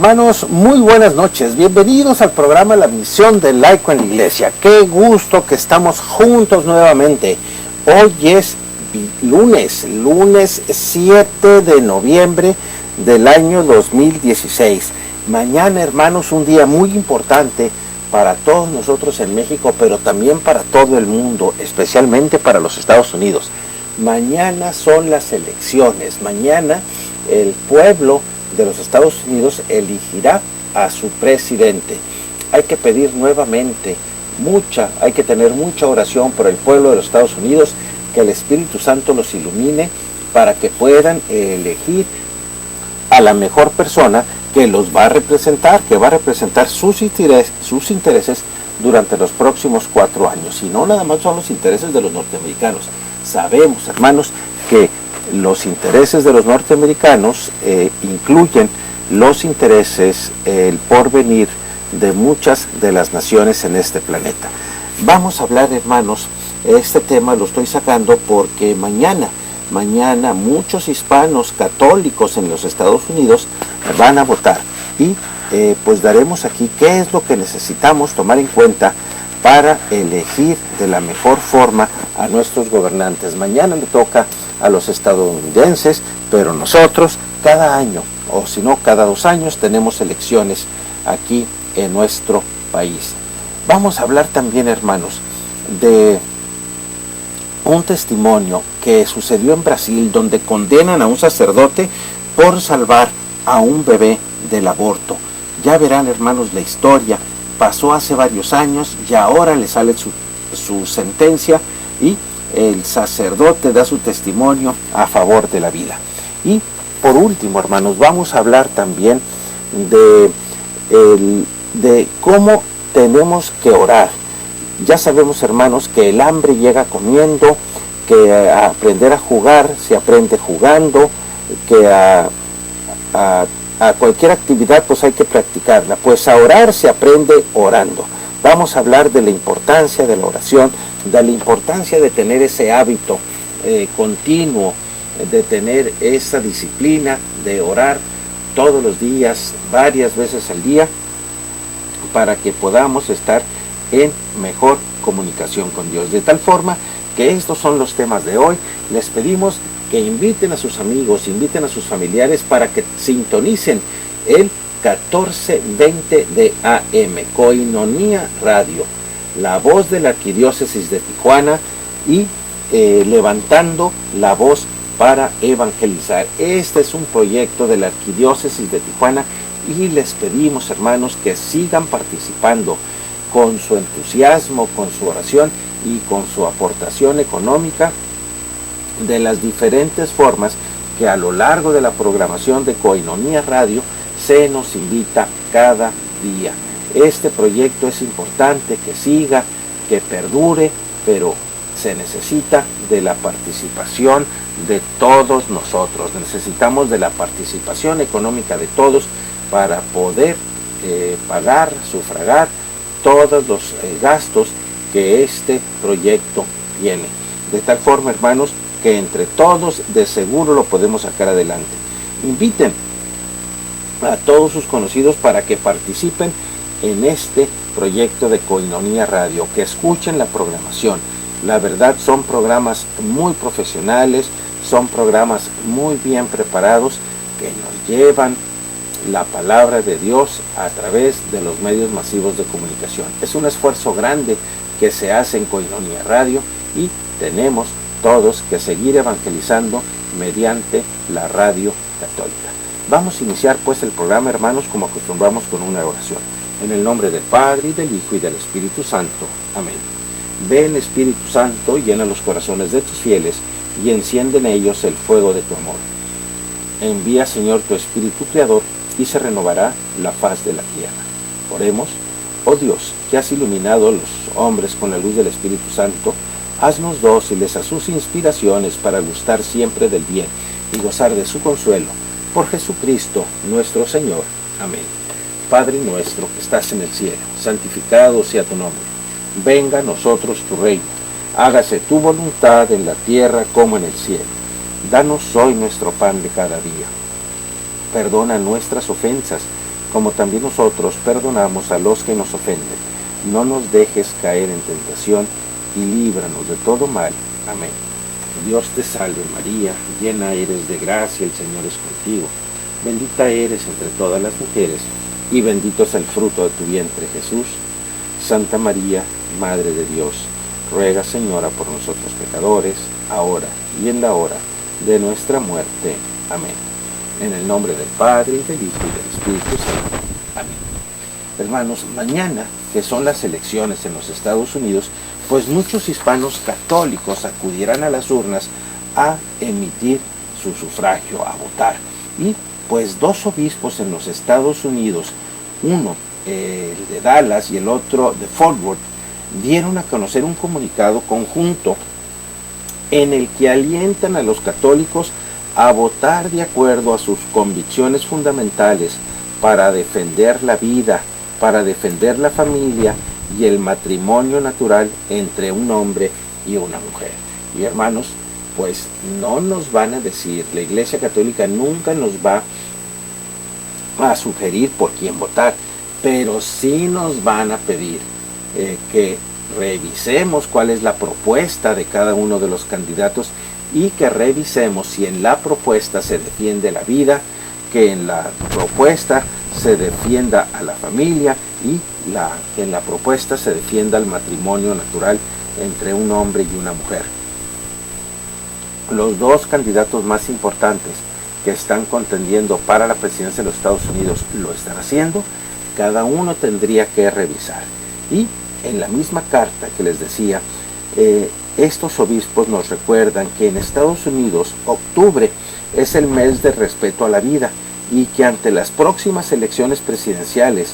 Hermanos, muy buenas noches. Bienvenidos al programa La Misión del Laico en la Iglesia. Qué gusto que estamos juntos nuevamente. Hoy es lunes 7 de noviembre del año 2016. Mañana, hermanos, un día muy importante para todos nosotros en México, pero también para todo el mundo, especialmente para los Estados Unidos. Mañana son las elecciones. Mañana el pueblo de los Estados Unidos elegirá a su presidente. Hay que pedir nuevamente hay que tener mucha oración por el pueblo de los Estados Unidos, que el Espíritu Santo los ilumine para que puedan elegir a la mejor persona que los va a representar, que va a representar sus intereses durante los próximos 4 años. Y no nada más son los intereses de los norteamericanos. Sabemos, hermanos, que los intereses de los norteamericanos incluyen los intereses, el porvenir de muchas de las naciones en este planeta. Vamos a hablar, hermanos, este tema lo estoy sacando porque mañana muchos hispanos católicos en los Estados Unidos van a votar y pues daremos aquí qué es lo que necesitamos tomar en cuenta para elegir de la mejor forma a nuestros gobernantes. Mañana le toca a los estadounidenses, pero nosotros cada año, o si no cada 2 años, tenemos elecciones aquí en nuestro país. Vamos a hablar también, hermanos, de un testimonio que sucedió en Brasil, donde condenan a un sacerdote por salvar a un bebé del aborto. Ya verán, hermanos, la historia. Pasó hace varios años y ahora le sale su sentencia y el sacerdote da su testimonio a favor de la vida. Y por último, hermanos, vamos a hablar también de cómo tenemos que orar. Ya sabemos, hermanos, que el hambre llega comiendo, que a aprender a jugar se aprende jugando, que a cualquier actividad pues hay que practicarla, pues a orar se aprende orando. Vamos a hablar de la importancia de la oración, de la importancia de tener ese hábito continuo, de tener esa disciplina de orar todos los días, varias veces al día, para que podamos estar en mejor comunicación con Dios. De tal forma que estos son los temas de hoy. Les pedimos que inviten a sus amigos, inviten a sus familiares para que sintonicen el 1420 de AM, Koinonia Radio, la voz de la Arquidiócesis de Tijuana y levantando la voz para evangelizar. Este es un proyecto de la Arquidiócesis de Tijuana y les pedimos, hermanos, que sigan participando con su entusiasmo, con su oración y con su aportación económica de las diferentes formas que a lo largo de la programación de Koinonia Radio se nos invita cada día. Este proyecto es importante que siga, que perdure, pero se necesita de la participación de todos nosotros. Necesitamos de la participación económica de todos para poder pagar, sufragar todos los gastos que este proyecto tiene. De tal forma, hermanos, que entre todos de seguro lo podemos sacar adelante. Inviten a todos sus conocidos para que participen en este proyecto de Koinonia Radio, que escuchen la programación. La verdad, son programas muy profesionales, son programas muy bien preparados que nos llevan la palabra de Dios a través de los medios masivos de comunicación. Es un esfuerzo grande que se hace en Koinonia Radio y tenemos todos que seguir evangelizando mediante la radio católica. Vamos a iniciar pues el programa, hermanos, como acostumbramos, con una oración. En el nombre del Padre, y del Hijo, y del Espíritu Santo. Amén. Ven, Espíritu Santo, llena los corazones de tus fieles y enciende en ellos el fuego de tu amor. Envía, Señor, tu Espíritu Creador y se renovará la faz de la tierra. Oremos. Oh Dios, que has iluminado a los hombres con la luz del Espíritu Santo, haznos dóciles a sus inspiraciones para gustar siempre del bien y gozar de su consuelo. Por Jesucristo nuestro Señor. Amén. Padre nuestro que estás en el cielo, santificado sea tu nombre. Venga a nosotros tu reino. Hágase tu voluntad en la tierra como en el cielo. Danos hoy nuestro pan de cada día. Perdona nuestras ofensas, como también nosotros perdonamos a los que nos ofenden. No nos dejes caer en tentación y líbranos de todo mal. Amén. Dios te salve María, llena eres de gracia, el Señor es contigo. Bendita eres entre todas las mujeres, y bendito es el fruto de tu vientre, Jesús. Santa María, Madre de Dios, ruega, Señora, por nosotros pecadores, ahora y en la hora de nuestra muerte. Amén. En el nombre del Padre, y del Hijo, y del Espíritu Santo. Amén. Hermanos, mañana, que son las elecciones en los Estados Unidos, pues muchos hispanos católicos acudirán a las urnas a emitir su sufragio, a votar. Y pues dos obispos en los Estados Unidos, uno el de Dallas y el otro de Fort Worth, dieron a conocer un comunicado conjunto en el que alientan a los católicos a votar de acuerdo a sus convicciones fundamentales para defender la vida, para defender la familia y el matrimonio natural entre un hombre y una mujer. Y hermanos, pues no nos van a decir, la Iglesia Católica nunca nos va a sugerir por quién votar, pero sí nos van a pedir que revisemos cuál es la propuesta de cada uno de los candidatos y que revisemos si en la propuesta se defiende la vida, que en la propuesta se defienda a la familia y que en la propuesta se defienda el matrimonio natural entre un hombre y una mujer. Los dos candidatos más importantes que están contendiendo para la presidencia de los Estados Unidos lo están haciendo. Cada uno tendría que revisar. Y en la misma carta que les decía, estos obispos nos recuerdan que en Estados Unidos octubre es el mes de respeto a la vida y que ante las próximas elecciones presidenciales,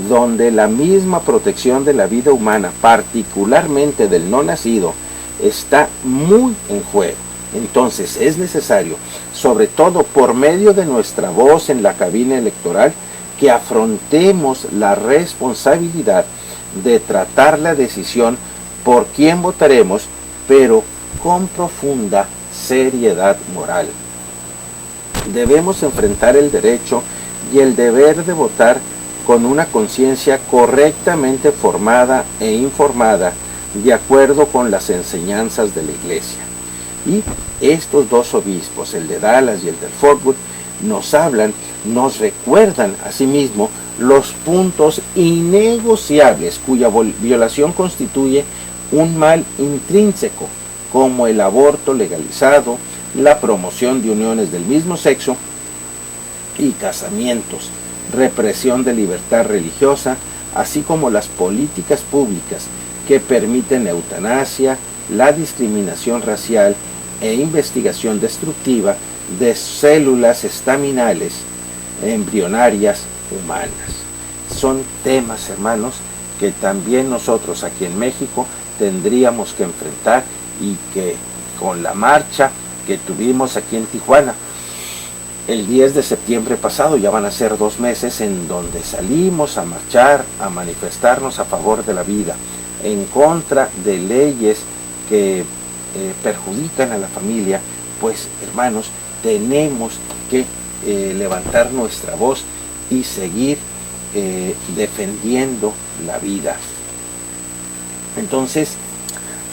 donde la misma protección de la vida humana, particularmente del no nacido, está muy en juego. Entonces es necesario, sobre todo por medio de nuestra voz en la cabina electoral, que afrontemos la responsabilidad de tratar la decisión por quién votaremos, pero con profunda seriedad moral. Debemos enfrentar el derecho y el deber de votar con una conciencia correctamente formada e informada, de acuerdo con las enseñanzas de la Iglesia. Y estos dos obispos, el de Dallas y el de Fort Worth, nos recuerdan asimismo los puntos innegociables cuya violación constituye un mal intrínseco, como el aborto legalizado, la promoción de uniones del mismo sexo y casamientos, represión de libertad religiosa, así como las políticas públicas que permiten eutanasia, la discriminación racial e investigación destructiva de células estaminales embrionarias humanas. Son temas, hermanos, que también nosotros aquí en México tendríamos que enfrentar y que con la marcha que tuvimos aquí en Tijuana el 10 de septiembre pasado, ya van a ser 2 meses en donde salimos a marchar, a manifestarnos a favor de la vida, en contra de leyes que perjudican a la familia. Pues hermanos, tenemos que levantar nuestra voz y seguir defendiendo la vida. Entonces,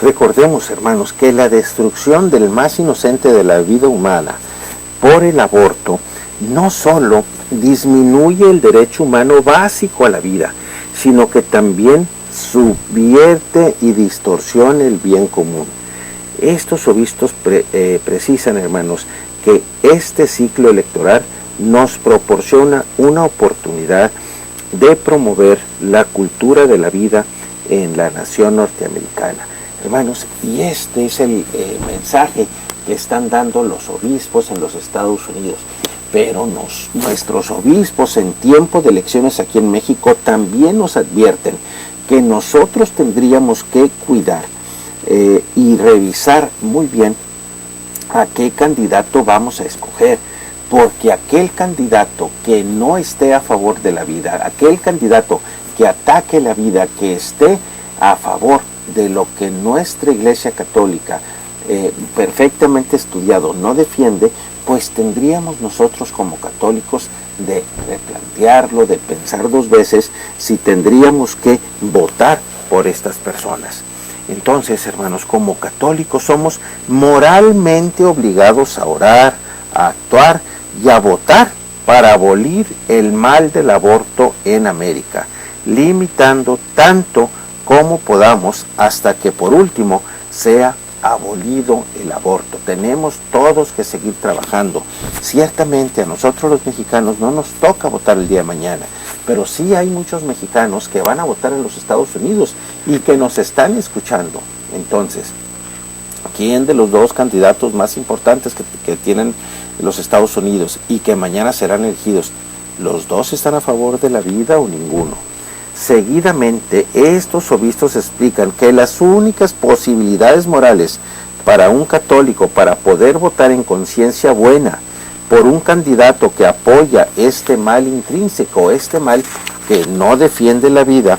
recordemos, hermanos, que la destrucción del más inocente de la vida humana por el aborto no solo disminuye el derecho humano básico a la vida, sino que también subvierte y distorsiona el bien común. Estos obispos precisan, hermanos, que este ciclo electoral nos proporciona una oportunidad de promover la cultura de la vida en la nación norteamericana. Hermanos, y este es el mensaje que están dando los obispos en los Estados Unidos. Pero nuestros obispos en tiempo de elecciones aquí en México también nos advierten que nosotros tendríamos que cuidar y revisar muy bien a qué candidato vamos a escoger, porque aquel candidato que no esté a favor de la vida, aquel candidato que ataque la vida, que esté a favor de lo que nuestra Iglesia Católica perfectamente estudiado no defiende, pues tendríamos nosotros como católicos de replantearlo, de pensar dos veces si tendríamos que votar por estas personas. Entonces, hermanos, como católicos somos moralmente obligados a orar, a actuar y a votar para abolir el mal del aborto en América, limitando tanto como podamos hasta que por último sea abolido el aborto. Tenemos todos que seguir trabajando. Ciertamente a nosotros los mexicanos no nos toca votar el día de mañana, pero sí hay muchos mexicanos que van a votar en los Estados Unidos y que nos están escuchando. Entonces, ¿quién de los dos candidatos más importantes que tienen los Estados Unidos y que mañana serán elegidos, los dos están a favor de la vida o ninguno? Seguidamente, estos obispos explican que las únicas posibilidades morales para un católico para poder votar en conciencia buena por un candidato que apoya este mal intrínseco, este mal que no defiende la vida,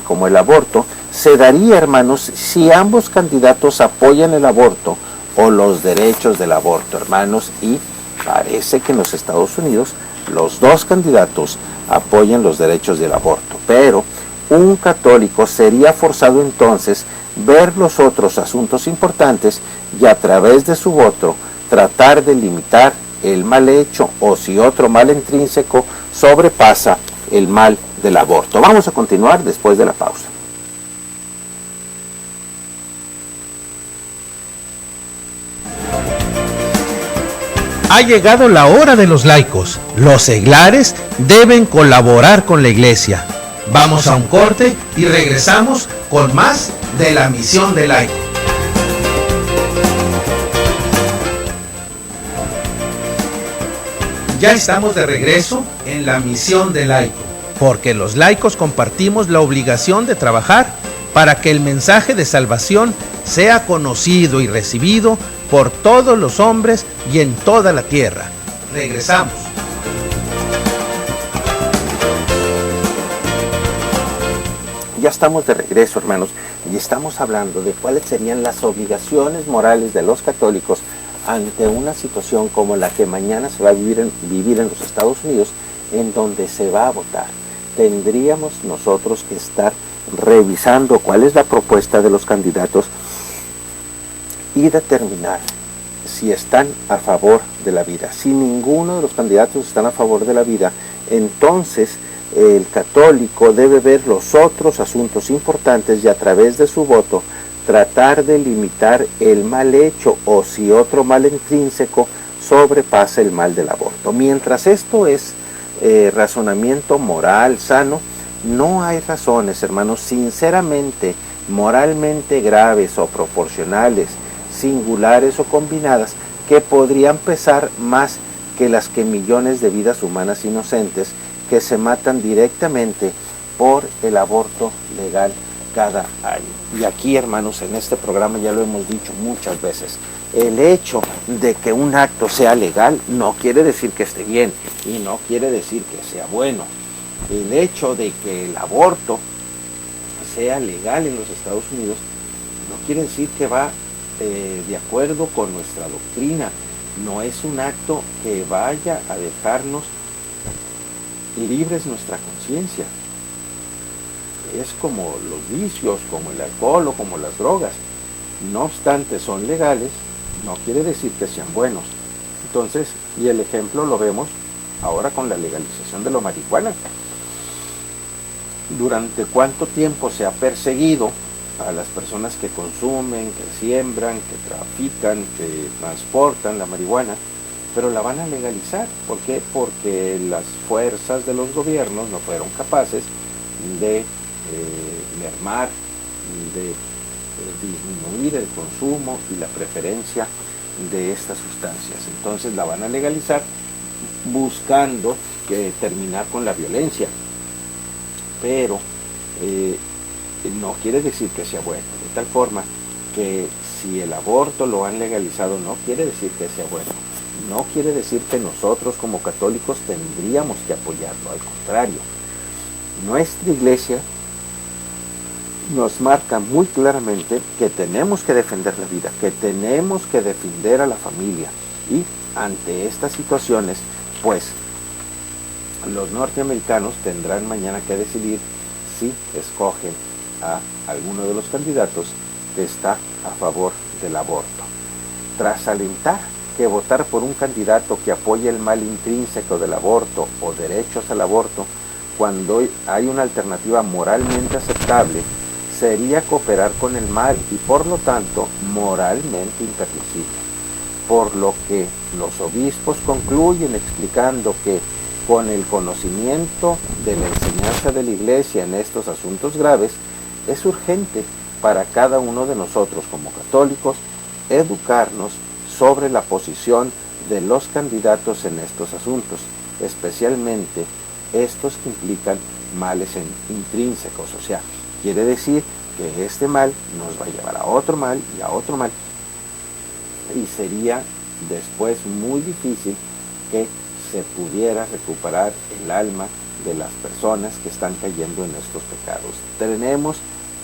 como el aborto, se daría, hermanos, si ambos candidatos apoyan el aborto o los derechos del aborto, hermanos, y parece que en los Estados Unidos los dos candidatos apoyan los derechos del aborto, pero un católico sería forzado entonces ver los otros asuntos importantes y a través de su voto tratar de limitar el mal hecho o si otro mal intrínseco sobrepasa el mal del aborto. Vamos a continuar después de la pausa. Ha llegado la hora de los laicos. Los seglares deben colaborar con la iglesia. Vamos a un corte y regresamos con más de la misión del laico. Ya estamos de regreso en la misión del laico, porque los laicos compartimos la obligación de trabajar para que el mensaje de salvación sea conocido y recibido por todos los hombres y en toda la tierra. Regresamos. Ya estamos de regreso, hermanos, y estamos hablando de cuáles serían las obligaciones morales de los católicos ante una situación como la que mañana se va a vivir en los Estados Unidos, en donde se va a votar. Tendríamos nosotros que estar revisando cuál es la propuesta de los candidatos y determinar si están a favor de la vida. Si ninguno de los candidatos están a favor de la vida, entonces el católico debe ver los otros asuntos importantes y a través de su voto tratar de limitar el mal hecho o si otro mal intrínseco sobrepasa el mal del aborto. Mientras esto es razonamiento moral sano, no hay razones, hermanos, sinceramente, moralmente graves o proporcionales, singulares o combinadas, que podrían pesar más que las que millones de vidas humanas inocentes que se matan directamente por el aborto legal cada año. Y aquí, hermanos, en este programa ya lo hemos dicho muchas veces, el hecho de que un acto sea legal no quiere decir que esté bien y no quiere decir que sea bueno. El hecho de que el aborto sea legal en los Estados Unidos no quiere decir que va de acuerdo con nuestra doctrina. No es un acto que vaya a dejarnos libres nuestra conciencia. Es como los vicios, como el alcohol o como las drogas. No obstante, son legales, no quiere decir que sean buenos. Entonces, y el ejemplo lo vemos ahora con la legalización de la marihuana. ¿Durante cuánto tiempo se ha perseguido a las personas que consumen, que siembran, que trafican, que transportan la marihuana? Pero la van a legalizar. ¿Por qué? Porque las fuerzas de los gobiernos no fueron capaces de mermar, de disminuir el consumo y la preferencia de estas sustancias. Entonces la van a legalizar buscando terminar con la violencia. Pero no quiere decir que sea bueno, de tal forma que si el aborto lo han legalizado no quiere decir que sea bueno, no quiere decir que nosotros como católicos tendríamos que apoyarlo, al contrario, nuestra iglesia nos marca muy claramente que tenemos que defender la vida, que tenemos que defender a la familia. Y ante estas situaciones, pues los norteamericanos tendrán mañana que decidir si escogen a alguno de los candidatos que está a favor del aborto. Tras alentar que votar por un candidato que apoye el mal intrínseco del aborto o derechos al aborto, cuando hay una alternativa moralmente aceptable, sería cooperar con el mal y por lo tanto moralmente impermisible. Por lo que los obispos concluyen explicando que con el conocimiento de la enseñanza de la Iglesia en estos asuntos graves, es urgente para cada uno de nosotros como católicos educarnos sobre la posición de los candidatos en estos asuntos, especialmente estos que implican males intrínsecos. O sea, quiere decir que este mal nos va a llevar a otro mal y a otro mal. Y sería después muy difícil que se pudiera recuperar el alma de las personas que están cayendo en estos pecados. Tenemos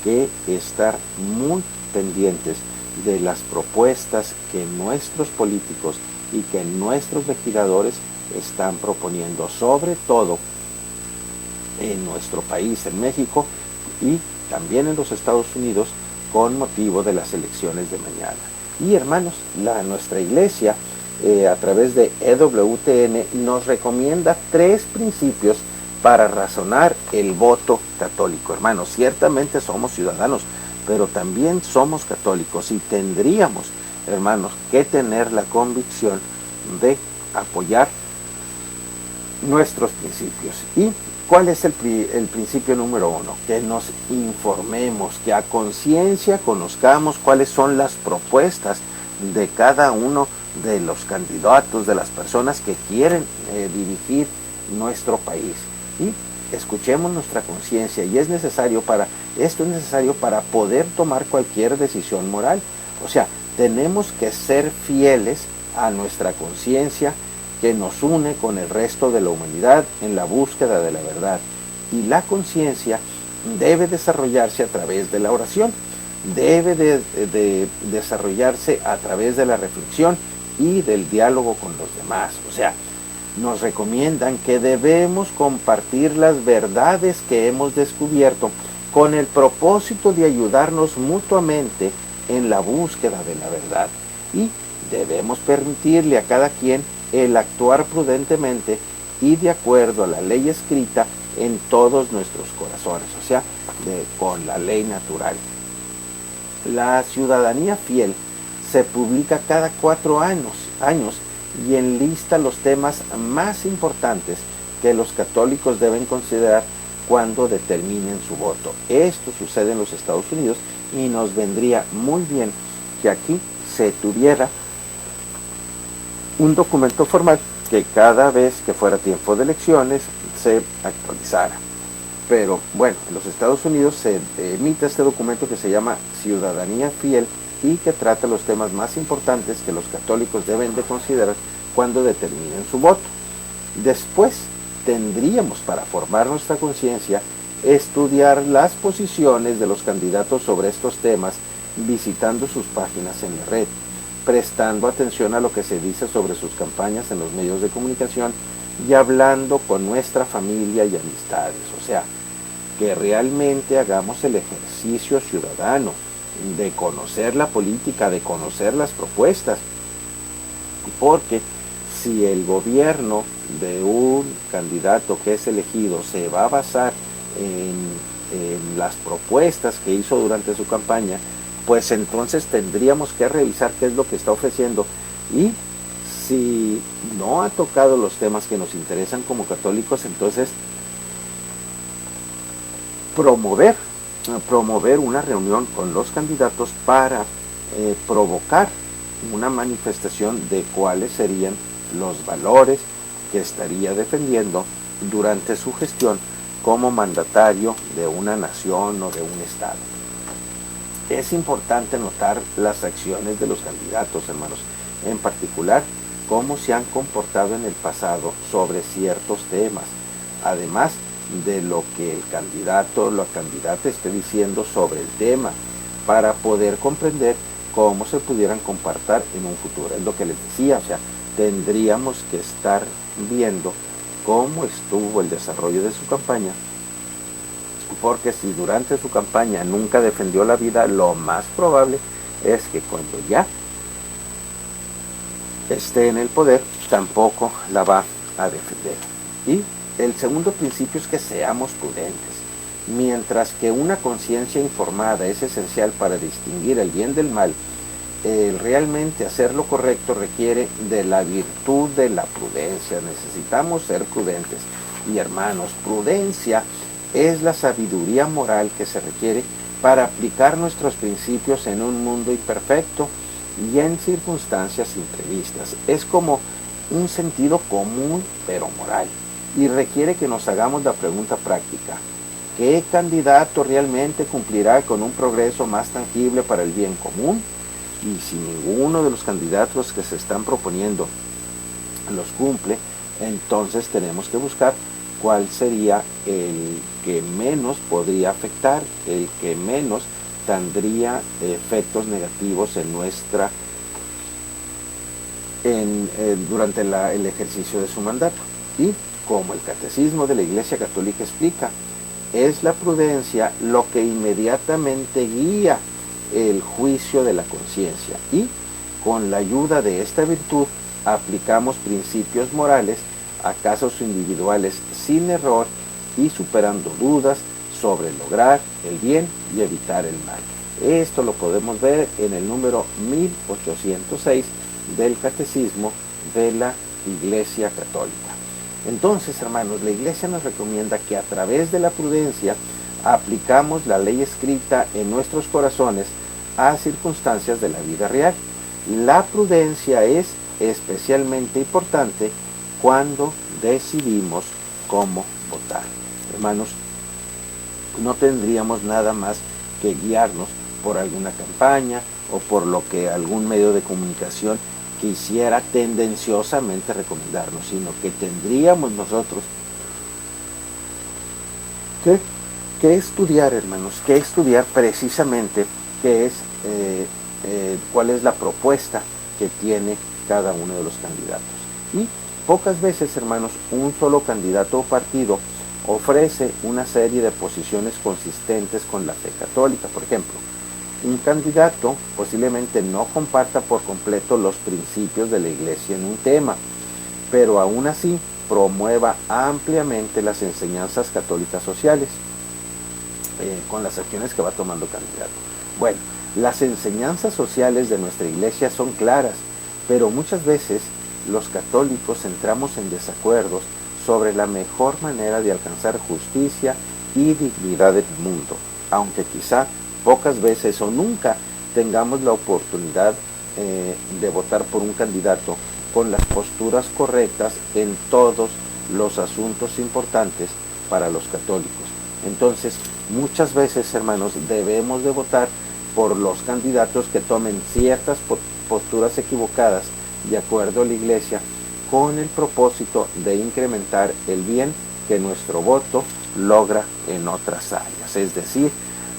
que estar muy pendientes de las propuestas que nuestros políticos y que nuestros legisladores están proponiendo, sobre todo en nuestro país, en México, y también en los Estados Unidos, con motivo de las elecciones de mañana. Y hermanos, nuestra iglesia, a través de EWTN, nos recomienda 3 principios para razonar el voto católico. Hermanos, ciertamente somos ciudadanos, pero también somos católicos y tendríamos, hermanos, que tener la convicción de apoyar nuestros principios. ¿Y cuál es el principio número 1? Que nos informemos, que a conciencia conozcamos cuáles son las propuestas de cada uno de los candidatos, de las personas que quieren dirigir nuestro país. Y escuchemos nuestra conciencia, y esto es necesario para poder tomar cualquier decisión moral. O sea, tenemos que ser fieles a nuestra conciencia que nos une con el resto de la humanidad en la búsqueda de la verdad. Y la conciencia debe desarrollarse a través de la oración, debe de desarrollarse a través de la reflexión y del diálogo con los demás. O sea, nos recomiendan que debemos compartir las verdades que hemos descubierto con el propósito de ayudarnos mutuamente en la búsqueda de la verdad. Y debemos permitirle a cada quien el actuar prudentemente y de acuerdo a la ley escrita en todos nuestros corazones, o sea, con la ley natural. La ciudadanía fiel se publica cada 4 años y enlista los temas más importantes que los católicos deben considerar cuando determinen su voto. Esto sucede en los Estados Unidos y nos vendría muy bien que aquí se tuviera un documento formal que cada vez que fuera tiempo de elecciones se actualizara. Pero bueno, en los Estados Unidos se emite este documento que se llama Ciudadanía Fiel y que trata los temas más importantes que los católicos deben de considerar cuando determinen su voto. Después tendríamos, para formar nuestra conciencia, estudiar las posiciones de los candidatos sobre estos temas visitando sus páginas en la red, prestando atención a lo que se dice sobre sus campañas en los medios de comunicación y hablando con nuestra familia y amistades. O sea, que realmente hagamos el ejercicio ciudadano de conocer la política, de conocer las propuestas, porque si el gobierno de un candidato que es elegido se va a basar en las propuestas que hizo durante su campaña, pues entonces tendríamos que revisar qué es lo que está ofreciendo, y si no ha tocado los temas que nos interesan como católicos, entonces promover una reunión con los candidatos para provocar una manifestación de cuáles serían los valores que estaría defendiendo durante su gestión como mandatario de una nación o de un estado. Es importante notar las acciones de los candidatos, hermanos, en particular cómo se han comportado en el pasado sobre ciertos temas. Además, de lo que el candidato o la candidata esté diciendo sobre el tema, para poder comprender cómo se pudieran comportar en un futuro. Es lo que les decía, o sea, tendríamos que estar viendo cómo estuvo el desarrollo de su campaña, porque si durante su campaña nunca defendió la vida, lo más probable es que cuando ya esté en el poder, tampoco la va a defender. Y el segundo principio es que seamos prudentes. Mientras que una conciencia informada es esencial para distinguir el bien del mal, realmente hacer lo correcto requiere de la virtud de la prudencia. Necesitamos ser prudentes. Y hermanos, prudencia es la sabiduría moral que se requiere para aplicar nuestros principios en un mundo imperfecto y en circunstancias imprevistas. Es como un sentido común, pero moral, y requiere que nos hagamos la pregunta práctica: ¿qué candidato realmente cumplirá con un progreso más tangible para el bien común? Y si ninguno de los candidatos que se están proponiendo los cumple, entonces tenemos que buscar cuál sería el que menos podría afectar, el que menos tendría efectos negativos en durante el ejercicio de su mandato. Y como el Catecismo de la Iglesia Católica explica, es la prudencia lo que inmediatamente guía el juicio de la conciencia, y con la ayuda de esta virtud aplicamos principios morales a casos individuales sin error y superando dudas sobre lograr el bien y evitar el mal. Esto lo podemos ver en el número 1806 del Catecismo de la Iglesia Católica. Entonces, hermanos, la Iglesia nos recomienda que a través de la prudencia aplicamos la ley escrita en nuestros corazones a circunstancias de la vida real. La prudencia es especialmente importante cuando decidimos cómo votar. Hermanos, no tendríamos nada más que guiarnos por alguna campaña o por lo que algún medio de comunicación quisiera tendenciosamente recomendarnos, sino que tendríamos nosotros que estudiar, hermanos, que estudiar precisamente qué es, cuál es la propuesta que tiene cada uno de los candidatos. Y pocas veces, hermanos, un solo candidato o partido ofrece una serie de posiciones consistentes con la fe católica. Por ejemplo, un candidato posiblemente no comparta por completo los principios de la Iglesia en un tema, pero aún así promueva ampliamente las enseñanzas católicas sociales con las acciones que va tomando candidato. Bueno, las enseñanzas sociales de nuestra Iglesia son claras, pero muchas veces los católicos entramos en desacuerdos sobre la mejor manera de alcanzar justicia y dignidad del mundo, aunque quizá pocas veces o nunca tengamos la oportunidad de votar por un candidato con las posturas correctas en todos los asuntos importantes para los católicos. Entonces, muchas veces, hermanos, debemos de votar por los candidatos que tomen ciertas posturas equivocadas de acuerdo a la Iglesia, con el propósito de incrementar el bien que nuestro voto logra en otras áreas. Es decir,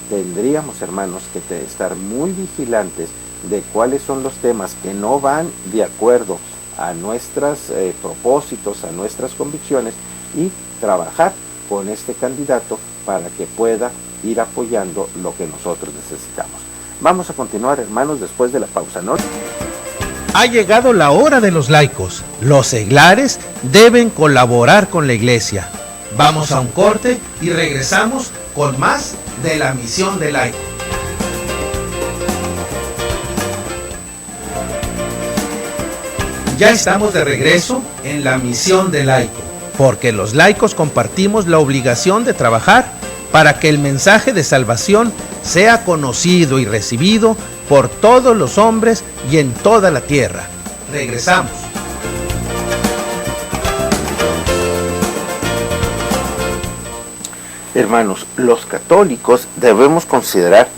tendríamos, hermanos, que estar muy vigilantes de cuáles son los temas que no van de acuerdo a nuestros propósitos, a nuestras convicciones, y trabajar con este candidato para que pueda ir apoyando lo que nosotros necesitamos. Vamos a continuar, hermanos, después de la pausa, ¿no? Ha llegado la hora de los laicos. Los seglares deben colaborar con la Iglesia. Vamos a un corte y regresamos con más de la misión del laico. Ya estamos de regreso en la misión del laico, porque los laicos compartimos la obligación de trabajar para que el mensaje de salvación sea conocido y recibido por todos los hombres y en toda la tierra. Regresamos. Hermanos, los católicos debemos considerar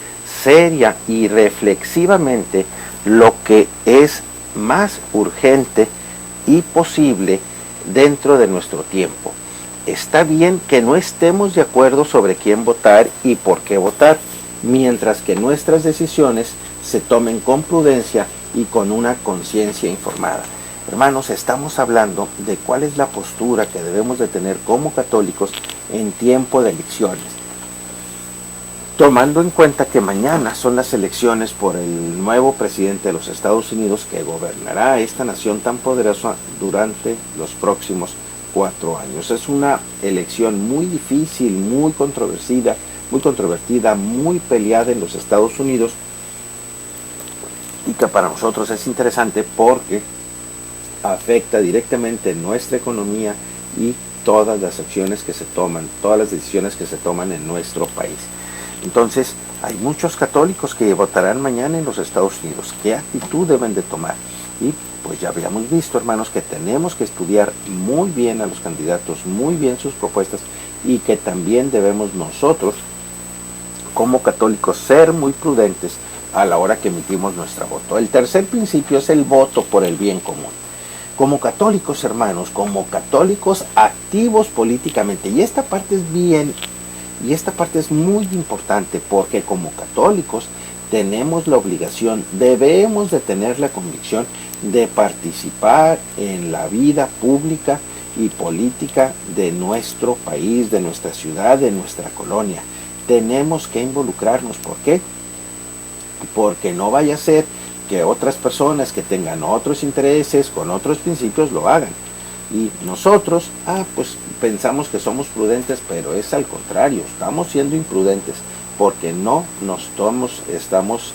seria y reflexivamente lo que es más urgente y posible dentro de nuestro tiempo. está bien que no estemos de acuerdo sobre quién votar y por qué votar, mientras que nuestras decisiones se tomen con prudencia y con una conciencia informada. Hermanos, estamos hablando de cuál es la postura que debemos de tener como católicos en tiempo de elecciones, tomando en cuenta que mañana son las elecciones por el nuevo presidente de los Estados Unidos que gobernará esta nación tan poderosa durante los próximos 4 años. Es una elección muy difícil, muy controvertida, muy peleada en los Estados Unidos, y que para nosotros es interesante porque afecta directamente nuestra economía y todas las acciones que se toman, todas las decisiones que se toman en nuestro país. Entonces, hay muchos católicos que votarán mañana en los Estados Unidos. ¿Qué actitud deben de tomar? Y pues ya habíamos visto, hermanos, que tenemos que estudiar muy bien a los candidatos, muy bien sus propuestas, y que también debemos nosotros, como católicos, ser muy prudentes a la hora que emitimos nuestro voto. El tercer principio es el voto por el bien común. Como católicos, hermanos, como católicos activos políticamente, y esta parte es muy importante, porque como católicos tenemos la obligación, debemos de tener la convicción de participar en la vida pública y política de nuestro país, de nuestra ciudad, de nuestra colonia. Tenemos que involucrarnos. ¿Por qué? Porque no vaya a ser que otras personas que tengan otros intereses, con otros principios, lo hagan. Y nosotros, pues pensamos que somos prudentes, pero es al contrario, estamos siendo imprudentes, porque no nos estamos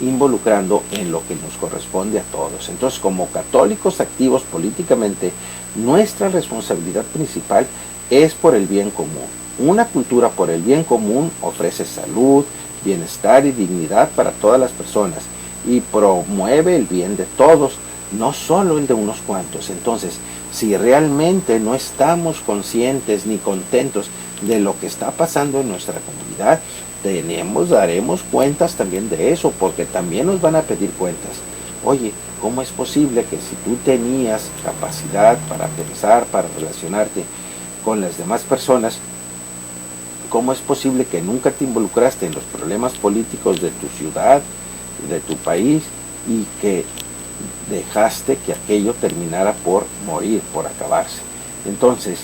involucrando en lo que nos corresponde a todos. Entonces, como católicos activos políticamente, nuestra responsabilidad principal es por el bien común. Una cultura por el bien común ofrece salud, bienestar y dignidad para todas las personas y promueve el bien de todos, no solo el de unos cuantos. Entonces, si realmente no estamos conscientes ni contentos de lo que está pasando en nuestra comunidad, daremos cuentas también de eso, porque también nos van a pedir cuentas. Oye, ¿cómo es posible que si tú tenías capacidad para pensar, para relacionarte con las demás personas, cómo es posible que nunca te involucraste en los problemas políticos de tu ciudad, de tu país, y que dejaste que aquello terminara por morir, por acabarse? Entonces,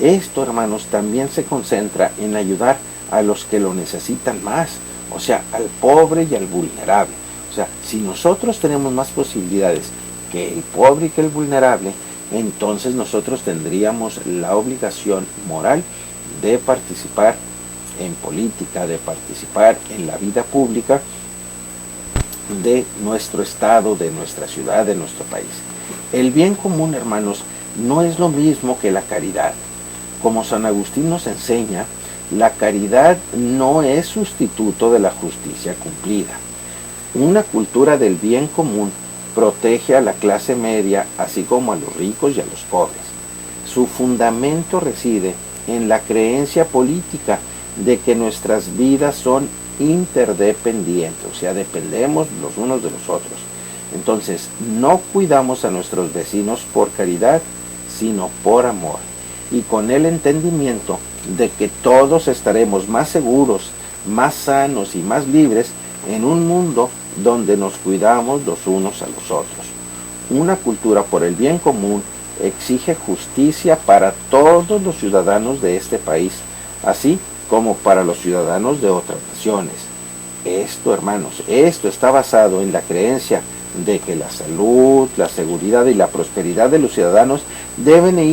esto, hermanos, también se concentra en ayudar a los que lo necesitan más, o sea, al pobre y al vulnerable. O sea, si nosotros tenemos más posibilidades que el pobre y que el vulnerable, entonces nosotros tendríamos la obligación moral de participar en política, de participar en la vida pública de nuestro estado, de nuestra ciudad, de nuestro país. El bien común, hermanos, no es lo mismo que la caridad. Como San Agustín nos enseña, la caridad no es sustituto de la justicia cumplida. Una cultura del bien común protege a la clase media, así como a los ricos y a los pobres. Su fundamento reside en la creencia política de que nuestras vidas son interdependientes, o sea, dependemos los unos de los otros. Entonces, no cuidamos a nuestros vecinos por caridad, sino por amor, y con el entendimiento de que todos estaremos más seguros, más sanos y más libres en un mundo donde nos cuidamos los unos a los otros. Una cultura por el bien común exige justicia para todos los ciudadanos de este país, así como para los ciudadanos de otras naciones. Esto, hermanos, esto está basado en la creencia de que la salud, la seguridad y la prosperidad de los ciudadanos deben de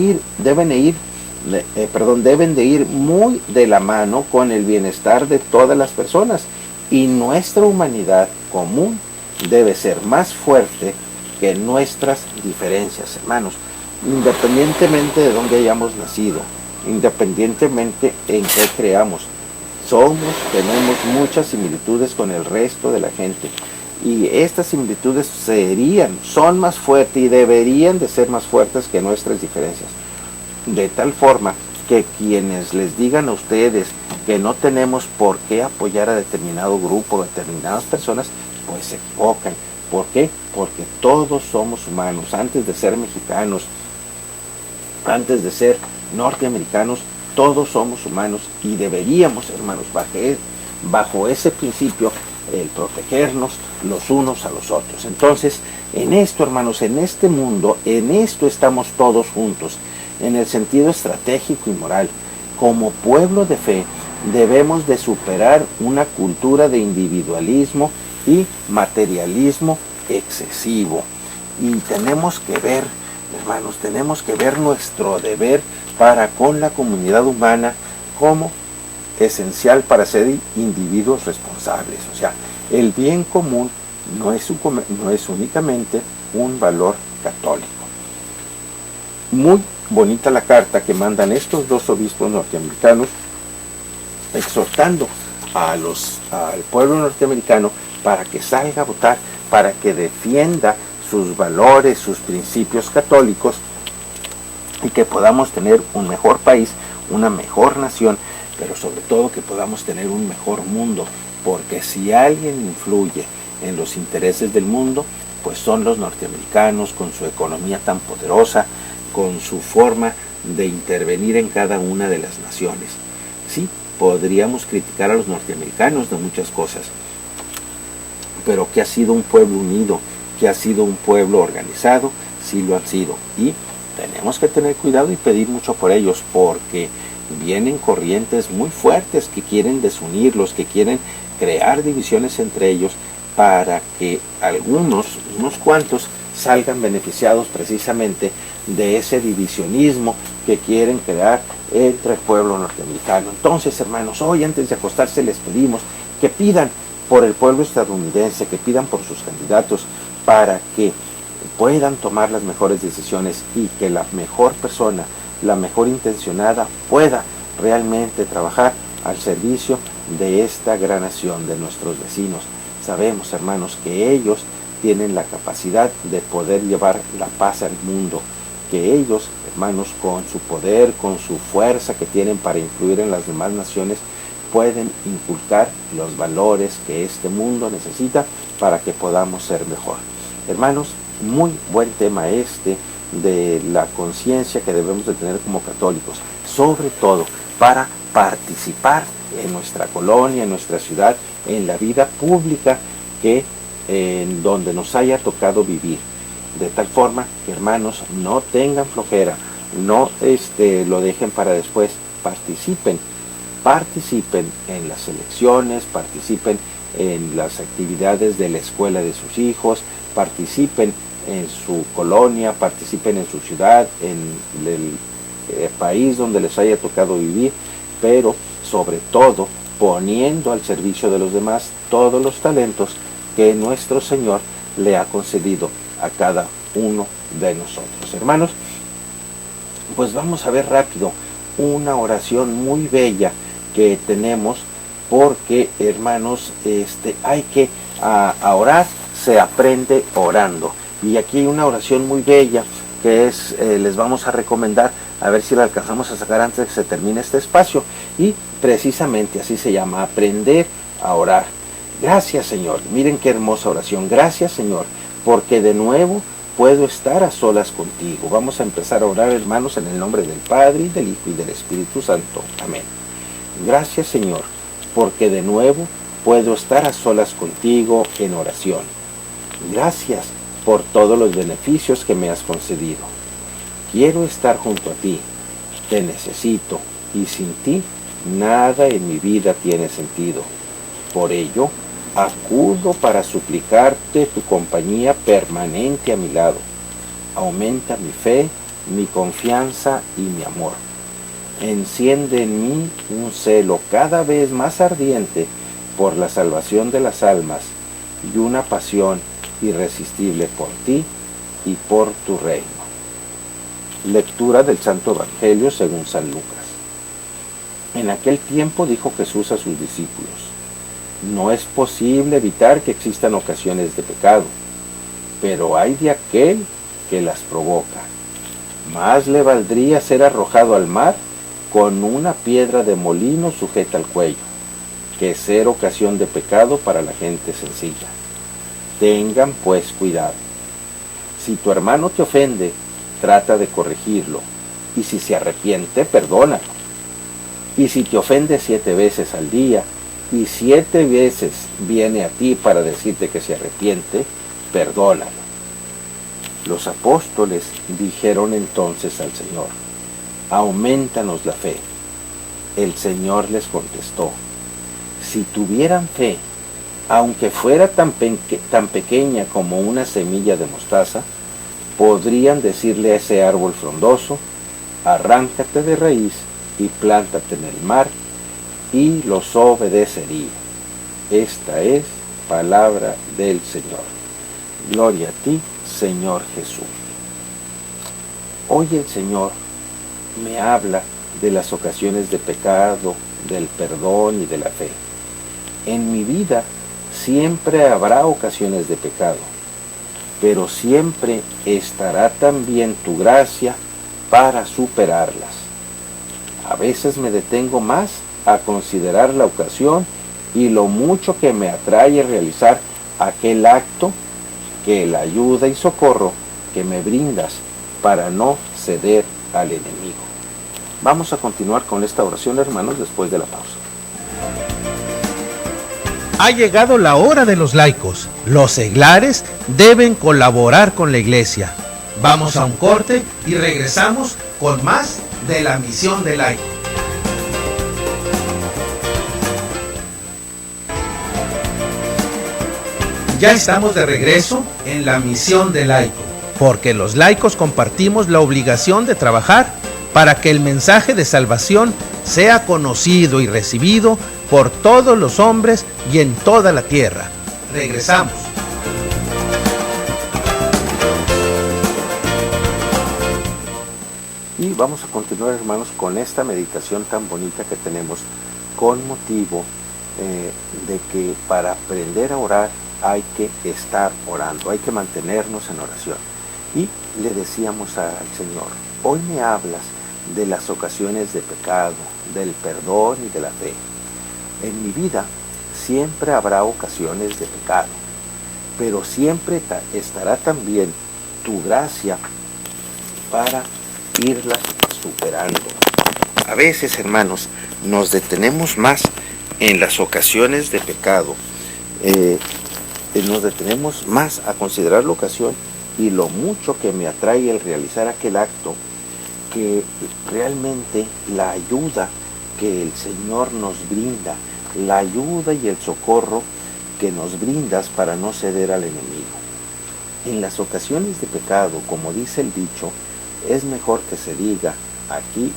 ir muy de la mano con el bienestar de todas las personas, y nuestra humanidad común debe ser más fuerte que nuestras diferencias, hermanos, independientemente de dónde hayamos nacido, independientemente en qué creamos. Tenemos muchas similitudes con el resto de la gente, y estas similitudes son más fuertes y deberían de ser más fuertes que nuestras diferencias, de tal forma que quienes les digan a ustedes que no tenemos por qué apoyar a determinado grupo, a determinadas personas, pues se equivocan. ¿Por qué? Porque todos somos humanos. Antes de ser mexicanos, antes de ser norteamericanos, todos somos humanos y deberíamos, hermanos, bajo ese principio, el protegernos los unos a los otros. Entonces, en esto, hermanos, en este mundo, en esto estamos todos juntos, en el sentido estratégico y moral. Como pueblo de fe, debemos de superar una cultura de individualismo y materialismo excesivo. Y tenemos que ver, hermanos, tenemos que ver nuestro deber para con la comunidad humana como esencial para ser individuos responsables. O sea, el bien común no es únicamente un valor católico. Muy bonita la carta que mandan estos dos obispos norteamericanos, exhortando al pueblo norteamericano para que salga a votar, para que defienda sus valores, sus principios católicos, y que podamos tener un mejor país, una mejor nación, pero sobre todo que podamos tener un mejor mundo, porque si alguien influye en los intereses del mundo, pues son los norteamericanos, con su economía tan poderosa, con su forma de intervenir en cada una de las naciones. Sí, podríamos criticar a los norteamericanos de muchas cosas, pero que ha sido un pueblo unido, que ha sido un pueblo organizado, sí lo han sido. Y tenemos que tener cuidado y pedir mucho por ellos, porque vienen corrientes muy fuertes que quieren desunirlos, que quieren crear divisiones entre ellos, para que unos cuantos, salgan beneficiados precisamente de ese divisionismo que quieren crear entre el pueblo norteamericano. Entonces, hermanos, hoy antes de acostarse les pedimos que pidan por el pueblo estadounidense, que pidan por sus candidatos, para que puedan tomar las mejores decisiones y que la mejor persona, la mejor intencionada, pueda realmente trabajar al servicio de esta gran nación, de nuestros vecinos. Sabemos, hermanos, que ellos tienen la capacidad de poder llevar la paz al mundo, que ellos, hermanos, con su poder, con su fuerza que tienen para influir en las demás naciones, pueden inculcar los valores que este mundo necesita para que podamos ser mejor. Hermanos, muy buen tema este de la conciencia que debemos de tener como católicos, sobre todo para participar en nuestra colonia, en nuestra ciudad, en la vida pública en donde nos haya tocado vivir. De tal forma que, hermanos, no tengan flojera, no lo dejen para después, participen en las elecciones, participen en las actividades de la escuela de sus hijos, participen en su colonia, participen en su ciudad, en el país donde les haya tocado vivir, pero sobre todo poniendo al servicio de los demás todos los talentos que nuestro Señor le ha concedido a cada uno de nosotros. Hermanos, pues vamos a ver rápido una oración muy bella que tenemos, porque, hermanos, hay que a orar se aprende orando. Y aquí hay una oración muy bella que les vamos a recomendar, a ver si la alcanzamos a sacar antes de que se termine este espacio, y precisamente así se llama: aprender a orar. Gracias, Señor. Miren qué hermosa oración. Gracias, Señor, porque de nuevo puedo estar a solas contigo. Vamos a empezar a orar, hermanos, en el nombre del Padre, y del Hijo, y del Espíritu Santo. Amén. Gracias, Señor, porque de nuevo puedo estar a solas contigo en oración. Gracias por todos los beneficios que me has concedido. Quiero estar junto a ti. Te necesito, y sin ti nada en mi vida tiene sentido. Por ello, acudo para suplicarte tu compañía permanente a mi lado. Aumenta mi fe, mi confianza y mi amor. Enciende en mí un celo cada vez más ardiente por la salvación de las almas y una pasión irresistible por ti y por tu reino. Lectura del Santo Evangelio según San Lucas. En aquel tiempo dijo Jesús a sus discípulos: no es posible evitar que existan ocasiones de pecado, pero hay de aquel que las provoca. Más le valdría ser arrojado al mar con una piedra de molino sujeta al cuello, que ser ocasión de pecado para la gente sencilla. Tengan pues cuidado. Si tu hermano te ofende, trata de corregirlo, y si se arrepiente, perdónalo. Y si te ofende 7 veces al día, y 7 veces viene a ti para decirte que se arrepiente, perdónalo. Los apóstoles dijeron entonces al Señor: aumentanos la fe. El Señor les contestó: si tuvieran fe, aunque fuera tan pequeña como una semilla de mostaza, podrían decirle a ese árbol frondoso: arráncate de raíz y plántate en el mar, y los obedecería. Esta es palabra del Señor. Gloria a ti, Señor Jesús. Hoy el Señor me habla de las ocasiones de pecado, del perdón y de la fe. En mi vida siempre habrá ocasiones de pecado, pero siempre estará también tu gracia para superarlas. A veces me detengo más a considerar la ocasión y lo mucho que me atrae realizar aquel acto que la ayuda y socorro que me brindas para no ceder al enemigo. Vamos a continuar con esta oración, hermanos, después de la pausa. Ha llegado la hora de los laicos. Los seglares deben colaborar con la iglesia. Vamos a un corte y regresamos con más de la misión del laico. Ya estamos de regreso en la misión del laico, porque los laicos compartimos la obligación de trabajar para que el mensaje de salvación sea conocido y recibido por todos los hombres y en toda la tierra. Regresamos. Y vamos a continuar, hermanos, con esta meditación tan bonita que tenemos con motivo de que para aprender a orar hay que estar orando, hay que mantenernos en oración. Y le decíamos al Señor: hoy me hablas de las ocasiones de pecado, del perdón y de la fe. En mi vida siempre habrá ocasiones de pecado, pero siempre estará también tu gracia para irlas superando. A veces, hermanos, nos detenemos más en las ocasiones de pecado, nos detenemos más a considerar la ocasión y lo mucho que me atrae el realizar aquel acto, que realmente la ayuda que el Señor nos brinda, la ayuda y el socorro que nos brindas para no ceder al enemigo. En las ocasiones de pecado, como dice el dicho, es mejor que se diga: aquí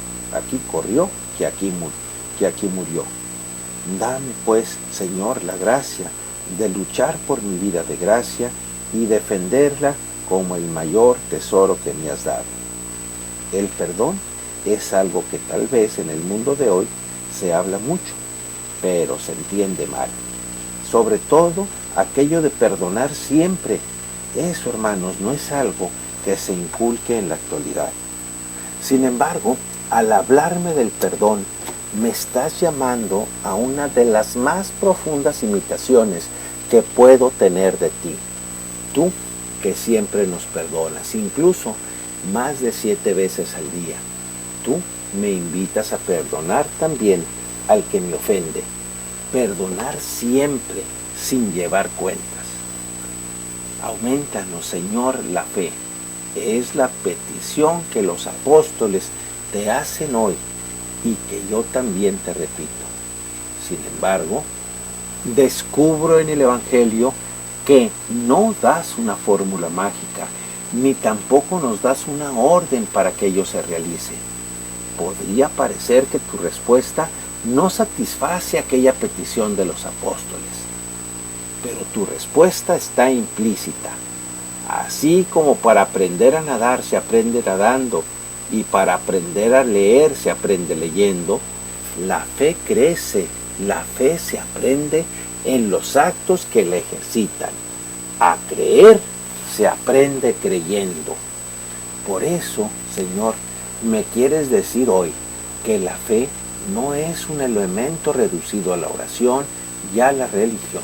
corrió que aquí murió. Dame pues, Señor, la gracia de luchar por mi vida de gracia y defenderla como el mayor tesoro que me has dado. El perdón es algo que tal vez en el mundo de hoy se habla mucho, pero se entiende mal. Sobre todo aquello de perdonar siempre. Eso, hermanos, no es algo que se inculque en la actualidad. Sin embargo, al hablarme del perdón, me estás llamando a una de las más profundas imitaciones que puedo tener de ti. Tú, que siempre nos perdonas, incluso más de 7 veces al día. Tú me invitas a perdonar también al que me ofende. Perdonar siempre, sin llevar cuentas. Aumentanos, Señor, la fe. Es la petición que los apóstoles te hacen hoy y que yo también te repito. Sin embargo, descubro en el Evangelio que no das una fórmula mágica, ni tampoco nos das una orden para que ello se realice. Podría parecer que tu respuesta no satisface aquella petición de los apóstoles, pero tu respuesta está implícita. Así como para aprender a nadar se aprende nadando y para aprender a leer se aprende leyendo, la fe crece, la fe se aprende en los actos que la ejercitan. A creer se aprende creyendo. Por eso, Señor, me quieres decir hoy que la fe no es un elemento reducido a la oración y a la religión.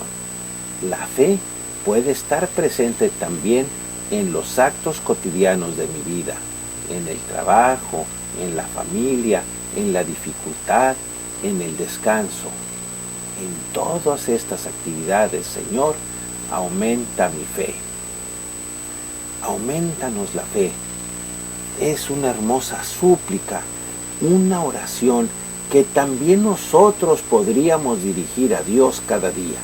La fe puede estar presente también en los actos cotidianos de mi vida, en el trabajo, en la familia, en la dificultad, en el descanso. En todas estas actividades, Señor, aumenta mi fe. Aumentanos la fe. Es una hermosa súplica, una oración que también nosotros podríamos dirigir a Dios cada día.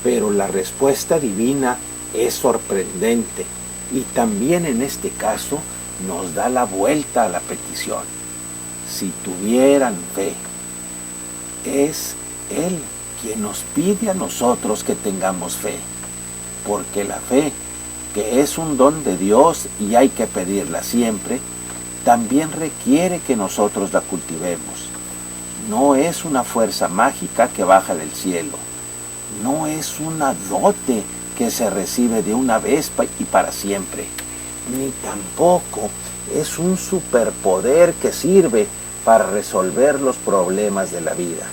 Pero la respuesta divina es sorprendente y también en este caso nos da la vuelta a la petición. Si tuvieran fe, es Él quien nos pide a nosotros que tengamos fe, porque la fe, que es un don de Dios y hay que pedirla siempre, también requiere que nosotros la cultivemos. No es una fuerza mágica que baja del cielo, no es una dote que se recibe de una vez y para siempre, ni tampoco es un superpoder que sirve para resolver los problemas de la vida.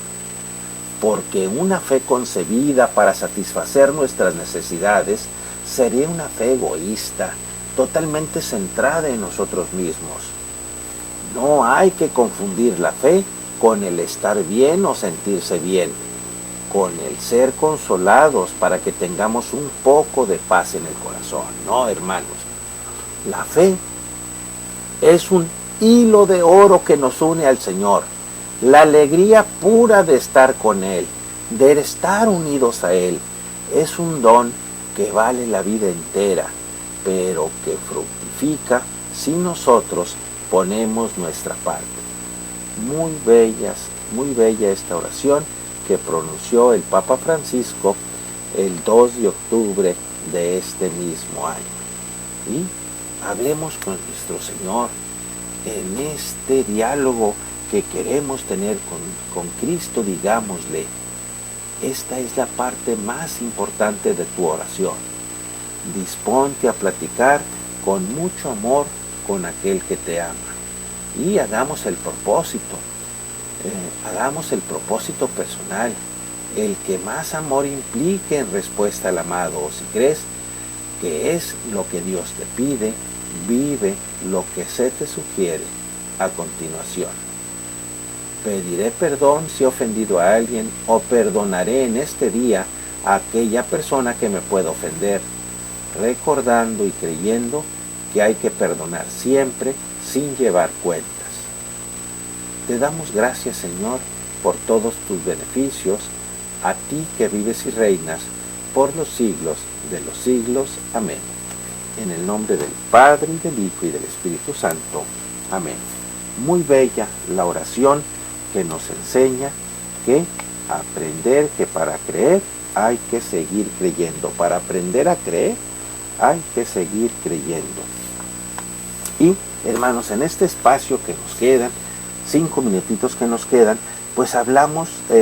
Porque una fe concebida para satisfacer nuestras necesidades sería una fe egoísta, totalmente centrada en nosotros mismos. No hay que confundir la fe con el estar bien o sentirse bien, con el ser consolados para que tengamos un poco de paz en el corazón. No, hermanos, la fe es un hilo de oro que nos une al Señor, la alegría pura de estar con Él, de estar unidos a Él. Es un don que vale la vida entera, pero que fructifica si nosotros ponemos nuestra parte. Muy bella esta oración que pronunció el Papa Francisco el 2 de octubre de este mismo año. Y hablemos con nuestro Señor en este diálogo que queremos tener con Cristo. Digámosle: esta es la parte más importante de tu oración. Disponte a platicar con mucho amor con aquel que te ama. Y hagamos el propósito personal, el que más amor implique en respuesta al amado. O si crees que es lo que Dios te pide, vive lo que se te sugiere a continuación. Pediré perdón si he ofendido a alguien, o perdonaré en este día a aquella persona que me pueda ofender, recordando y creyendo que hay que perdonar siempre sin llevar cuentas. Te damos gracias, Señor, por todos tus beneficios, a ti que vives y reinas por los siglos de los siglos. Amén. En el nombre del Padre, y del Hijo, y del Espíritu Santo. Amén. Muy bella la oración que nos enseña que aprender que para creer hay que seguir creyendo. Para aprender a creer hay que seguir creyendo. Y, hermanos, en este espacio que nos quedan, 5 minutitos que nos quedan, pues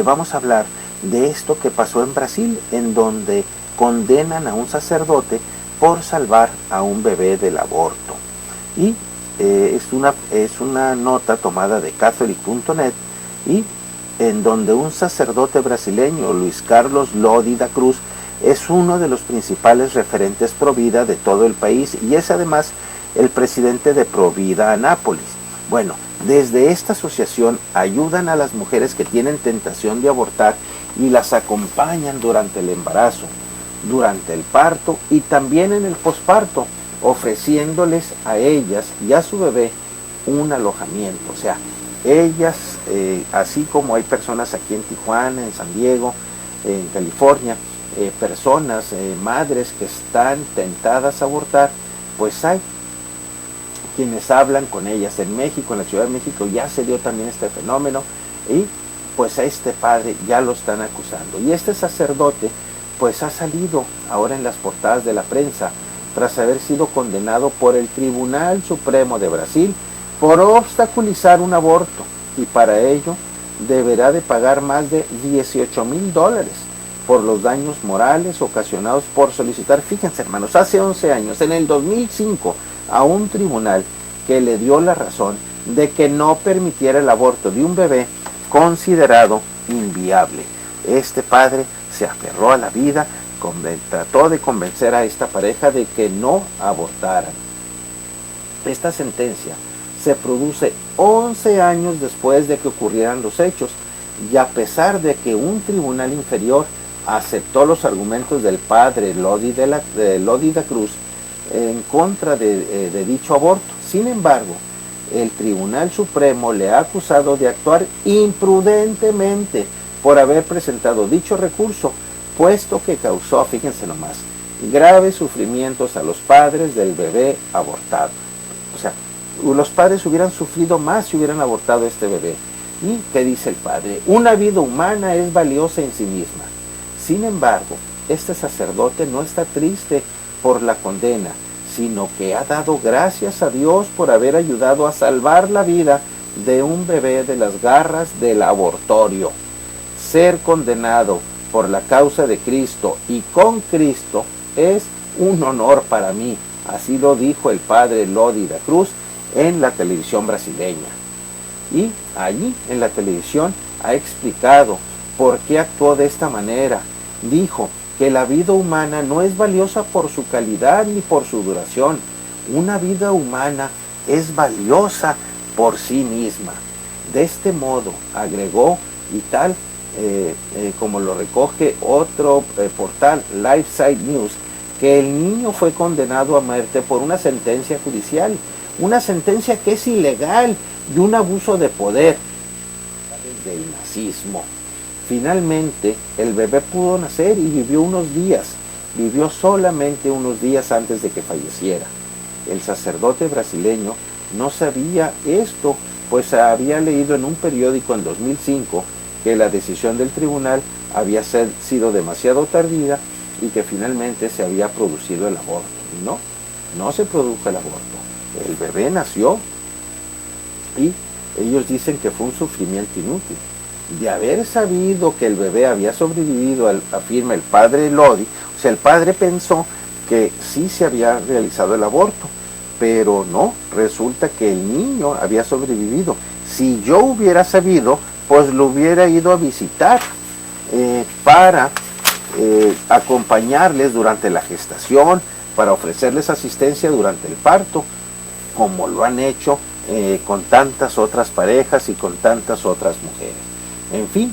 vamos a hablar de esto que pasó en Brasil, en donde condenan a un sacerdote por salvar a un bebé del aborto. Y es una nota tomada de Catholic.net, y en donde un sacerdote brasileño, Luis Carlos Lodi da Cruz, es uno de los principales referentes pro vida de todo el país y es además el presidente de Provida Anápolis. Bueno, desde esta asociación ayudan a las mujeres que tienen tentación de abortar y las acompañan durante el embarazo, durante el parto y también en el posparto, ofreciéndoles a ellas y a su bebé un alojamiento. O sea, ellas, así como hay personas aquí en Tijuana, en San Diego, en California, personas, madres que están tentadas a abortar, pues hay quienes hablan con ellas. En México, en la Ciudad de México, ya se dio también este fenómeno y pues a este padre ya lo están acusando. Y este sacerdote pues ha salido ahora en las portadas de la prensa tras haber sido condenado por el Tribunal Supremo de Brasil por obstaculizar un aborto, y para ello deberá de pagar más de $18,000 por los daños morales ocasionados por solicitar, fíjense hermanos, hace 11 años, en el 2005, a un tribunal que le dio la razón de que no permitiera el aborto de un bebé considerado inviable. Este padre se aferró a la vida, trató de convencer a esta pareja de que no abortaran. Esta sentencia se produce 11 años después de que ocurrieran los hechos, y a pesar de que un tribunal inferior aceptó los argumentos del padre Lodi da Cruz en contra de dicho aborto. Sin embargo, el Tribunal Supremo le ha acusado de actuar imprudentemente por haber presentado dicho recurso, puesto que causó, fíjense nomás, graves sufrimientos a los padres del bebé abortado. O sea, los padres hubieran sufrido más si hubieran abortado este bebé. ¿Y qué dice el padre? Una vida humana es valiosa en sí misma. Sin embargo, este sacerdote no está triste por la condena, sino que ha dado gracias a Dios por haber ayudado a salvar la vida de un bebé de las garras del abortorio. Ser condenado por la causa de Cristo y con Cristo es un honor para mí. Así lo dijo el padre Lodi da Cruz en la televisión brasileña. Y allí en la televisión ha explicado por qué actuó de esta manera. Dijo que la vida humana no es valiosa por su calidad ni por su duración. Una vida humana es valiosa por sí misma. De este modo, agregó, y tal como lo recoge otro portal, Lifeside News, que el niño fue condenado a muerte por una sentencia judicial, una sentencia que es ilegal y un abuso de poder del nazismo. Finalmente, el bebé pudo nacer y vivió solamente unos días antes de que falleciera. El sacerdote brasileño no sabía esto, pues había leído en un periódico en 2005 que la decisión del tribunal había sido demasiado tardía y que finalmente se había producido el aborto. No se produjo el aborto. El bebé nació y ellos dicen que fue un sufrimiento inútil. De haber sabido que el bebé había sobrevivido, afirma el padre Lodi, o sea, el padre pensó que sí se había realizado el aborto, pero no, resulta que el niño había sobrevivido. Si yo hubiera sabido, pues lo hubiera ido a visitar para acompañarles durante la gestación, para ofrecerles asistencia durante el parto, como lo han hecho con tantas otras parejas y con tantas otras mujeres. En fin,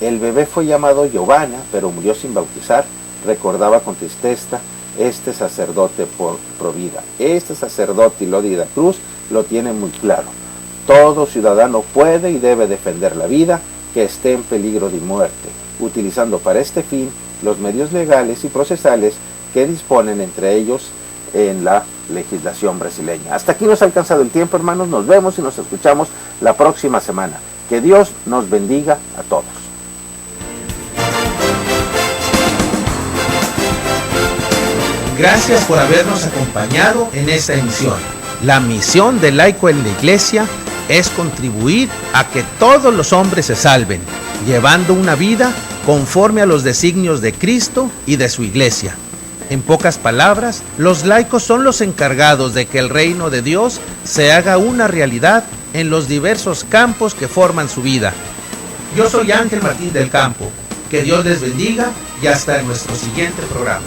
el bebé fue llamado Giovanna, pero murió sin bautizar, recordaba con tristeza este sacerdote pro vida. Este sacerdote Lodi da Cruz lo tiene muy claro. Todo ciudadano puede y debe defender la vida que esté en peligro de muerte, utilizando para este fin los medios legales y procesales que disponen entre ellos en la legislación brasileña. Hasta aquí nos ha alcanzado el tiempo, hermanos. Nos vemos y nos escuchamos la próxima semana. Que Dios nos bendiga a todos. Gracias por habernos acompañado en esta emisión. La misión del laico en la Iglesia es contribuir a que todos los hombres se salven, llevando una vida conforme a los designios de Cristo y de su Iglesia. En pocas palabras, los laicos son los encargados de que el reino de Dios se haga una realidad en los diversos campos que forman su vida. Yo soy Ángel Martín del Campo. Que Dios les bendiga y hasta en nuestro siguiente programa.